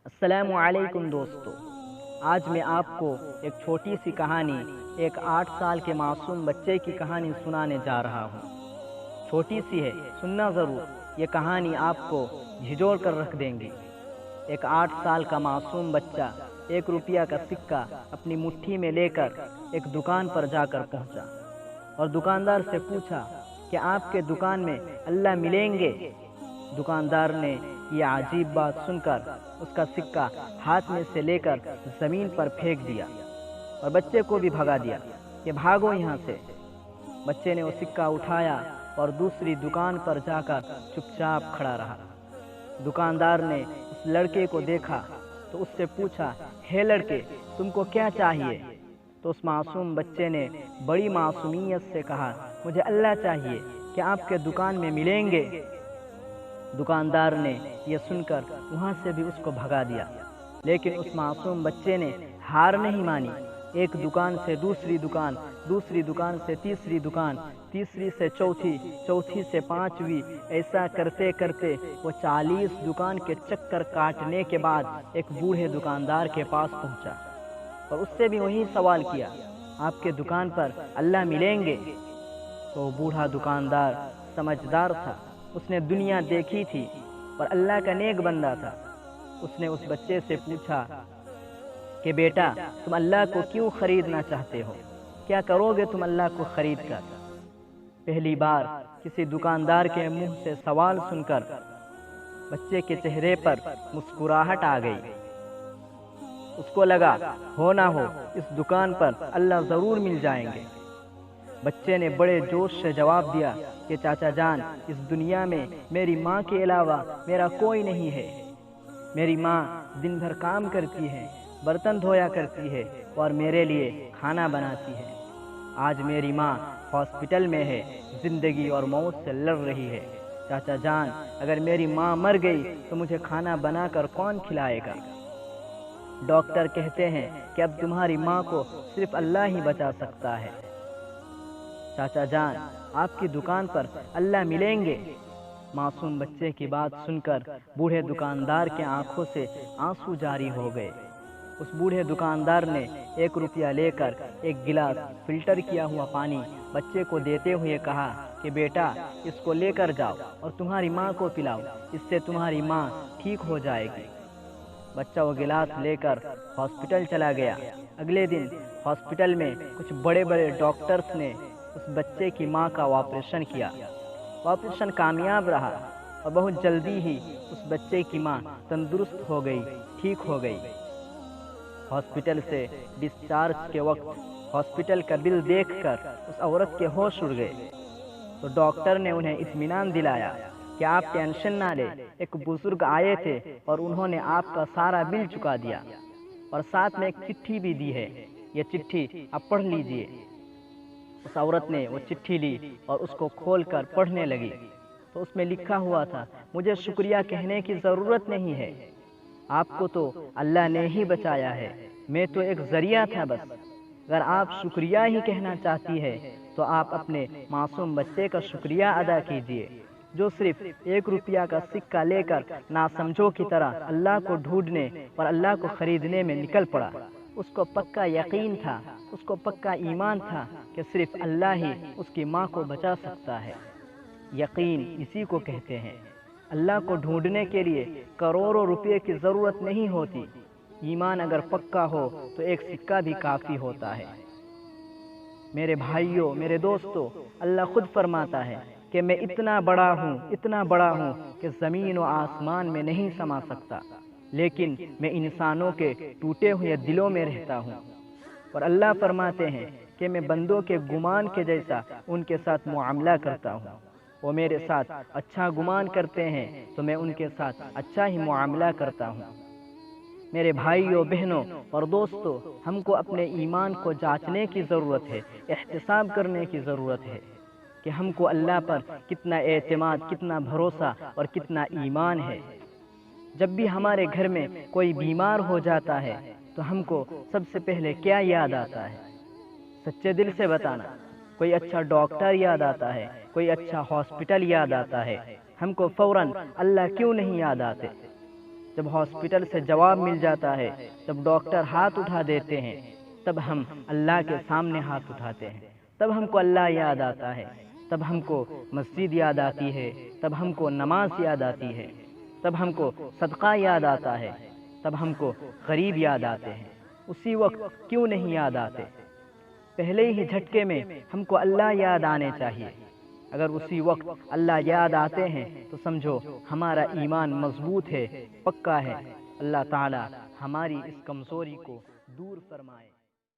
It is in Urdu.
السلام علیکم دوستو، آج میں آپ کو ایک چھوٹی سی کہانی، ایک 8 سال کے معصوم بچے کی کہانی سنانے جا رہا ہوں۔ چھوٹی سی ہے، سننا ضرور، یہ کہانی آپ کو جھنجھوڑ کر رکھ دیں گی۔ ایک 8 سال کا معصوم بچہ 1 روپیہ کا سکہ اپنی مٹھی میں لے کر ایک دکان پر جا کر پہنچا اور دکاندار سے پوچھا کہ آپ کے دکان میں اللہ ملیں گے؟ دکاندار نے یہ عجیب بات سن کر اس کا سکہ ہاتھ میں سے لے کر زمین پر پھینک دیا اور بچے کو بھی بھگا دیا کہ بھاگو یہاں سے۔ بچے نے وہ سکہ اٹھایا اور دوسری دکان پر جا کر چپ چاپ کھڑا رہا۔ دکاندار نے اس لڑکے کو دیکھا تو اس سے پوچھا، ہے لڑکے، تم کو کیا چاہیے؟ تو اس معصوم بچے نے بڑی معصومیت سے کہا، مجھے اللہ چاہیے کہ آپ کے دکان میں ملیں گے۔ دکاندار نے یہ سن کر وہاں سے بھی اس کو بھگا دیا، لیکن اس معصوم بچے نے ہار نہیں مانی۔ ایک دکان سے دوسری دکان، دوسری دکان سے تیسری دکان، تیسری سے چوتھی، چوتھی سے پانچویں، ایسا کرتے کرتے وہ 40 دکان کے چکر کاٹنے کے بعد ایک بوڑھے دکاندار کے پاس پہنچا اور اس سے بھی وہی سوال کیا، آپ کے دکان پر اللہ ملیں گے؟ تو بوڑھا دکاندار سمجھدار تھا، اس نے دنیا دیکھی تھی اور اللہ کا نیک بندہ تھا۔ اس نے اس بچے سے پوچھا کہ بیٹا، تم اللہ کو کیوں خریدنا چاہتے ہو؟ کیا کرو گے تم اللہ کو خرید کر؟ پہلی بار کسی دکاندار کے منہ سے سوال سن کر بچے کے چہرے پر مسکراہٹ آ گئی۔ اس کو لگا ہو نہ ہو اس دکان پر اللہ ضرور مل جائیں گے۔ بچے نے بڑے جوش سے جواب دیا کہ چاچا جان، اس دنیا میں میری ماں کے علاوہ میرا کوئی نہیں ہے۔ میری ماں دن بھر کام کرتی ہے، برتن دھویا کرتی ہے اور میرے لیے کھانا بناتی ہے۔ آج میری ماں ہاسپٹل میں ہے، زندگی اور موت سے لڑ رہی ہے۔ چاچا جان، اگر میری ماں مر گئی تو مجھے کھانا بنا کر کون کھلائے گا؟ ڈاکٹر کہتے ہیں کہ اب تمہاری ماں کو صرف اللہ ہی بچا سکتا ہے۔ چاچا جان، آپ کی دکان پر اللہ ملیں گے؟ معصوم بچے کی بات سن کر بوڑھے دکاندار کے آنکھوں سے آنسو جاری ہو گئے۔ اس بوڑھے دکاندار نے 1 روپیہ لے کر ایک گلاس فلٹر کیا ہوا پانی بچے کو دیتے ہوئے کہا کہ بیٹا، اس کو لے کر جاؤ اور تمہاری ماں کو پلاؤ، اس سے تمہاری ماں ٹھیک ہو جائے گی۔ بچہ وہ گلاس لے کر ہاسپٹل چلا گیا۔ اگلے دن ہاسپٹل میں کچھ بڑے بڑے ڈاکٹرز نے اس بچے کی ماں کا آپریشن کیا۔ آپریشن کامیاب رہا اور بہت جلدی ہی اس بچے کی ماں تندرست ہو گئی، ٹھیک ہو گئی۔ ہاسپٹل سے ڈسچارج کے وقت ہاسپٹل کا بل دیکھ کر اس عورت کے ہوش اڑ گئے، تو ڈاکٹر نے انہیں اطمینان دلایا کہ آپ ٹینشن نہ لیں، ایک بزرگ آئے تھے اور انہوں نے آپ کا سارا بل چکا دیا اور ساتھ میں ایک چٹھی بھی دی ہے، یہ چٹھی آپ پڑھ لیجئے۔ اس عورت نے وہ چٹھی لی اور اس کو کھول کر پڑھنے لگی تو اس میں لکھا ہوا تھا، مجھے شکریہ کہنے کی ضرورت نہیں ہے، آپ کو تو اللہ نے ہی بچایا ہے، میں تو ایک ذریعہ تھا بس۔ اگر آپ شکریہ ہی کہنا چاہتی ہے تو آپ اپنے معصوم بچے کا شکریہ ادا کیجئے، جو صرف 1 روپیہ کا سکہ لے کر ناسمجھوں کی طرح اللہ کو ڈھونڈنے اور اللہ کو خریدنے میں نکل پڑا۔ اس کو پکا یقین تھا، اس کو پکا ایمان تھا کہ صرف اللہ ہی اس کی ماں کو بچا سکتا ہے۔ یقین اسی کو کہتے ہیں۔ اللہ کو ڈھونڈنے کے لیے کروڑوں روپے کی ضرورت نہیں ہوتی، ایمان اگر پکا ہو تو ایک سکہ بھی کافی ہوتا ہے۔ میرے بھائیوں، میرے دوستوں، اللہ خود فرماتا ہے کہ میں اتنا بڑا ہوں، اتنا بڑا ہوں کہ زمین و آسمان میں نہیں سما سکتا، لیکن میں انسانوں کے ٹوٹے ہوئے دلوں میں رہتا ہوں۔ اور اللہ فرماتے ہیں کہ میں بندوں کے گمان کے جیسا ان کے ساتھ معاملہ کرتا ہوں۔ وہ میرے ساتھ اچھا گمان کرتے ہیں تو میں ان کے ساتھ اچھا ہی معاملہ کرتا ہوں۔ میرے بھائیوں، بہنوں اور دوستوں، ہم کو اپنے ایمان کو جانچنے کی ضرورت ہے، احتساب کرنے کی ضرورت ہے کہ ہم کو اللہ پر کتنا اعتماد، کتنا بھروسہ اور کتنا ایمان ہے۔ جب بھی ہمارے گھر میں کوئی بیمار ہو جاتا ہے تو ہم کو سب سے پہلے کیا یاد آتا ہے؟ سچے دل سے بتانا۔ کوئی اچھا ڈاکٹر یاد آتا ہے، کوئی اچھا ہاسپٹل یاد آتا ہے، ہم کو فوراً اللہ کیوں نہیں یاد آتے؟ جب ہاسپٹل سے جواب مل جاتا ہے، جب ڈاکٹر ہاتھ اٹھا دیتے ہیں، تب ہم اللہ کے سامنے ہاتھ اٹھاتے ہیں، تب ہم کو اللہ یاد آتا ہے، تب ہم کو مسجد یاد آتی ہے، تب ہم کو نماز یاد آتی ہے، تب ہم کو صدقہ یاد آتا ہے، تب ہم کو غریب یاد آتے ہیں۔ اسی وقت کیوں نہیں یاد آتے؟ پہلے ہی جھٹکے میں ہم کو اللہ یاد آنے چاہیے۔ اگر اسی وقت اللہ یاد آتے ہیں تو سمجھو ہمارا ایمان مضبوط ہے، پکا ہے۔ اللہ تعالی ہماری اس کمزوری کو دور فرمائے۔